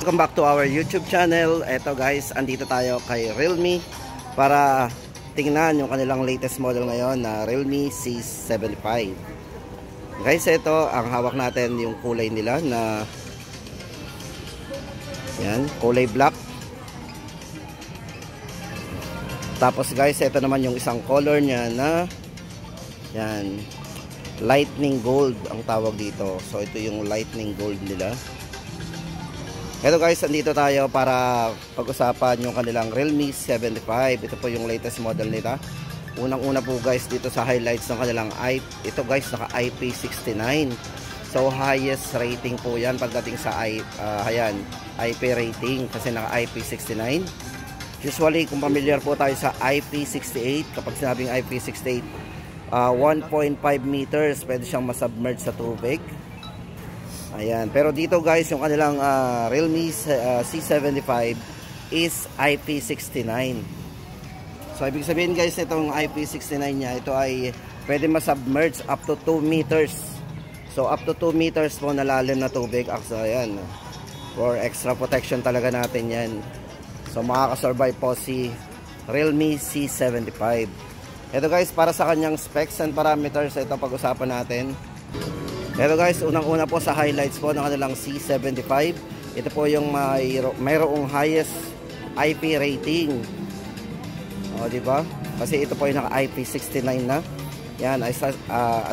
Welcome back to our YouTube channel. Eto guys, andito tayo kay Realme para tingnan yung kanilang latest model ngayon na Realme C75. Guys, ito ang hawak natin, yung kulay nila na yan, kulay black. Tapos guys, ito naman yung isang color niya na yan, lightning gold ang tawag dito. So ito yung lightning gold nila. Ito guys, andito tayo para pag-usapan yung kanilang Realme 75. Ito po yung latest model nila. Unang-una po guys dito sa highlights ng kanilang ito guys, naka IP69. So highest rating po yan pagdating sa IP rating kasi naka IP69. Usually kung familiar po tayo sa IP68, kapag sinabing IP68, 1.5 meters pwede siyang masubmerge sa tubig. Ayan, pero dito guys, yung kanilang Realme C75 is IP69. So ibig sabihin guys, itong IP69 niya, ito ay pwede masubmerge up to 2 meters. So up to 2 meters po na lalim na tubig. So ayan, for extra protection talaga natin yan. So makakasurvive po si Realme C75. Ito guys, para sa kanyang specs and parameters, ito pag-usapan natin. Ito guys, unang-una po sa highlights po ng kanilang C75. Ito po yung mayroong highest IP rating. O, diba? Kasi ito po yung naka IP69 na. Yan, as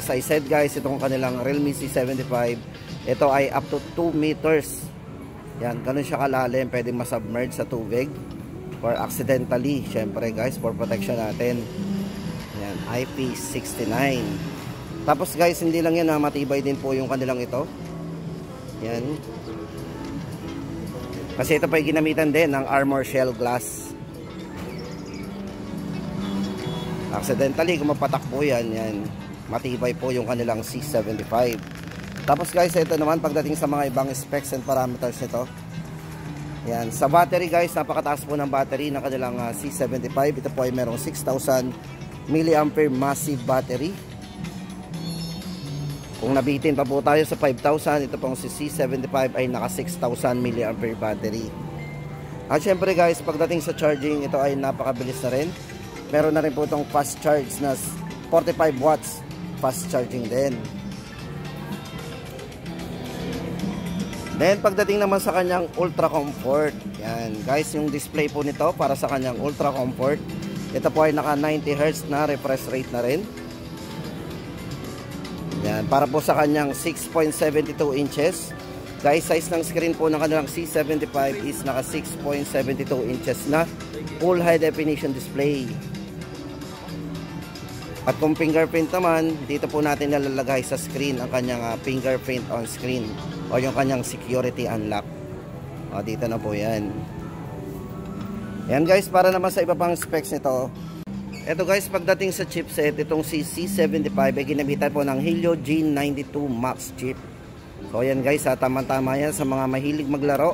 I said guys, itong kanilang Realme C75, ito ay up to 2 meters. Yan, ganun siya kalalim, pwedeng masubmerge sa tubig or accidentally, syempre guys, for protection natin. Yan, IP69. Tapos guys, hindi lang yan, matibay din po yung kanilang ito. Yan. Kasi ito pa yung ginamitan din ng armor shell glass. Accidentally, kung mapatakbo yan, matibay po yung kanilang C75. Tapos guys, ito naman pagdating sa mga ibang specs and parameters nito. Yan. Sa battery guys, napakataas po ng battery ng kanilang C75. Ito po ay merong 6,000 mAh massive battery. Kung nabitin pa po tayo sa 5,000, ito pong si C75 ay naka 6,000 mAh battery. At syempre guys, pagdating sa charging, ito ay napakabilis na rin. Meron na rin po itong fast charge na 45 watts fast charging din. Then pagdating naman sa kanyang ultra comfort, yan guys, yung display po nito para sa kanyang ultra comfort, ito po ay naka 90 Hz na refresh rate na rin. Yan, para po sa kanyang 6.72 inches. Guys, size ng screen po ng kanilang C75 is naka 6.72 inches na full high definition display. At kung fingerprint naman, dito po natin nalalagay sa screen ang kanyang fingerprint on screen o yung kanyang security unlock. O, dito na po yan. Yan guys, para naman sa iba pang specs nito. Ito guys, pagdating sa chipset, itong C75 ay ginamitan po ng Helio G92 Max chip. So ayan guys, tama-tama yan sa mga mahilig maglaro.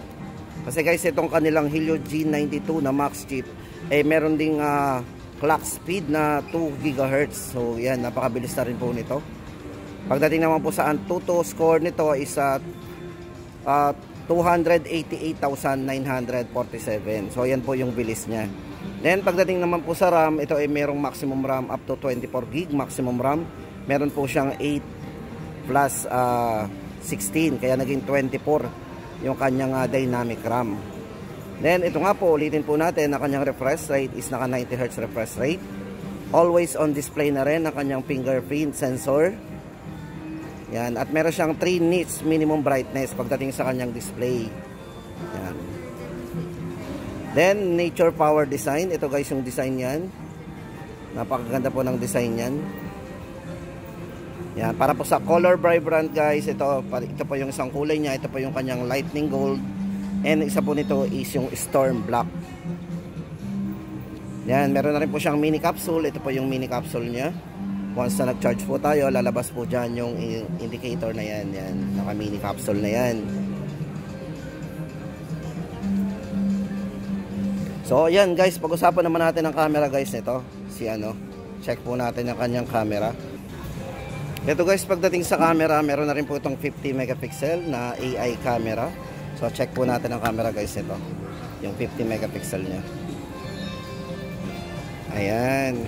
Kasi guys, itong kanilang Helio G92 na Max chip ay meron ding clock speed na 2 GHz. So yan, napakabilis na rin po nito. Pagdating naman po sa Antutu score nito is 288,947. So yan po yung bilis niya. Then pagdating naman po sa RAM, ito ay merong maximum RAM up to 24 GB maximum RAM. Meron po siyang 8 plus 16, kaya naging 24 yung kanyang dynamic RAM. Then ito nga po, ulitin po natin, na kanyang refresh rate is naka 90 Hz refresh rate. Always on display na rin ang kanyang fingerprint sensor. Yan, at meron siyang 3 nits minimum brightness pagdating sa kanyang display. Yan. Then, nature power design. Ito guys yung design yan. Napakaganda po ng design yan. Yan. Para po sa color vibrant guys, ito po yung isang kulay niya. Ito po yung kanyang lightning gold. And isa po nito is yung storm black. Yan. Meron na rin po siyang mini capsule. Ito po yung mini capsule niya. Once na nag-charge po tayo, lalabas po dyan yung indicator na yan. Yan. Naka mini capsule na yan. So ayan guys, pag-usapan naman natin ang camera guys nito. Check po natin ang kanyang camera. Ito guys, pagdating sa camera, meron na rin po itong 50 megapixel na AI camera. So check po natin ang camera guys ito. Yung 50 megapixel niya. Ayan.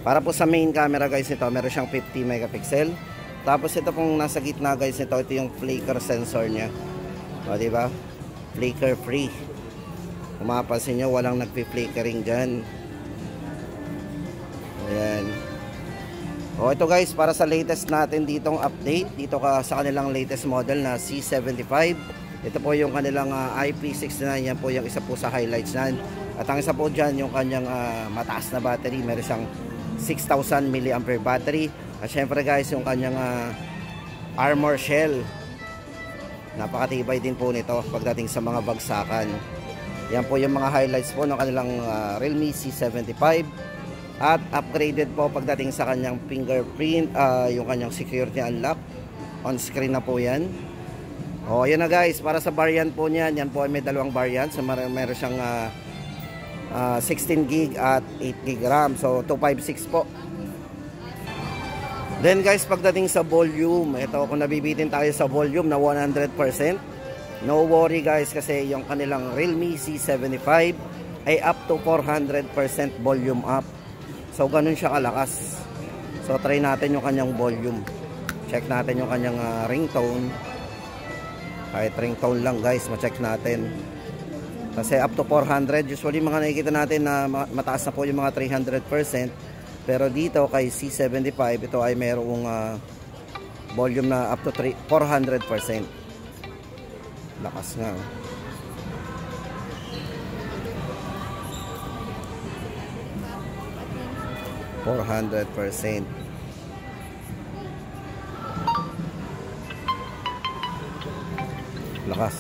Para po sa main camera guys ito, meron siyang 50 megapixel. Tapos ito pong nasa gitna guys ito yung flicker sensor niya. O diba? Flicker free. Kung mapapansin nyo, walang nagpi-flickering dyan. Ayan. O ito guys, para sa latest natin ditong update, dito ka sa kanilang latest model na C75. Ito po yung kanilang IP69, yan po yung isa po sa highlights nan. At ang isa po dyan, yung kanyang mataas na battery, meron siyang 6,000 mAh battery. At syempre guys, yung kanyang armor shell, napakatibay din po nito pagdating sa mga bagsakan. Yan po yung mga highlights po ng kanilang Realme C75. At upgraded po pagdating sa kanyang fingerprint, yung kanyang security unlock. On screen na po yan. O yun na guys, para sa variant po niyan, yan po ay may dalawang variant. So meron siyang 16 gig at 8 gig RAM. So 256 po. Then guys, pagdating sa volume, ito kung nabibitin tayo sa volume na 100%, no worry guys, kasi yung kanilang Realme C75 ay up to 400% volume up. So ganun siya kalakas. So try natin yung kanyang volume. Check natin yung kanyang ringtone. Kahit ringtone lang guys, ma-check natin. Kasi up to 400, usually mga nakikita natin na mataas na po yung mga 300%. Pero dito kay C75, ito ay mayroong volume na up to 400%. Lakas nga. %400. Lakas.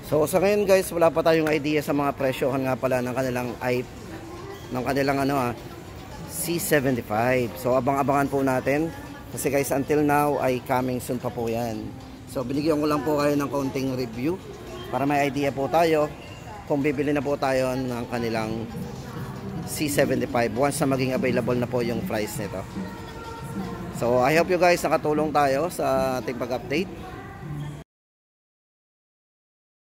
So sa ngayon guys, wala pa tayong idea sa mga presyohan nga pala ng kanilang C75. So abang-abangan po natin kasi guys, until now ay coming soon pa po yan. So binigyan ko lang po kayo ng konting review para may idea po tayo kung bibili na po tayo ng kanilang C75 once na maging available na po yung price nito. So I hope you guys nakatulong tayo sa ating pag-update.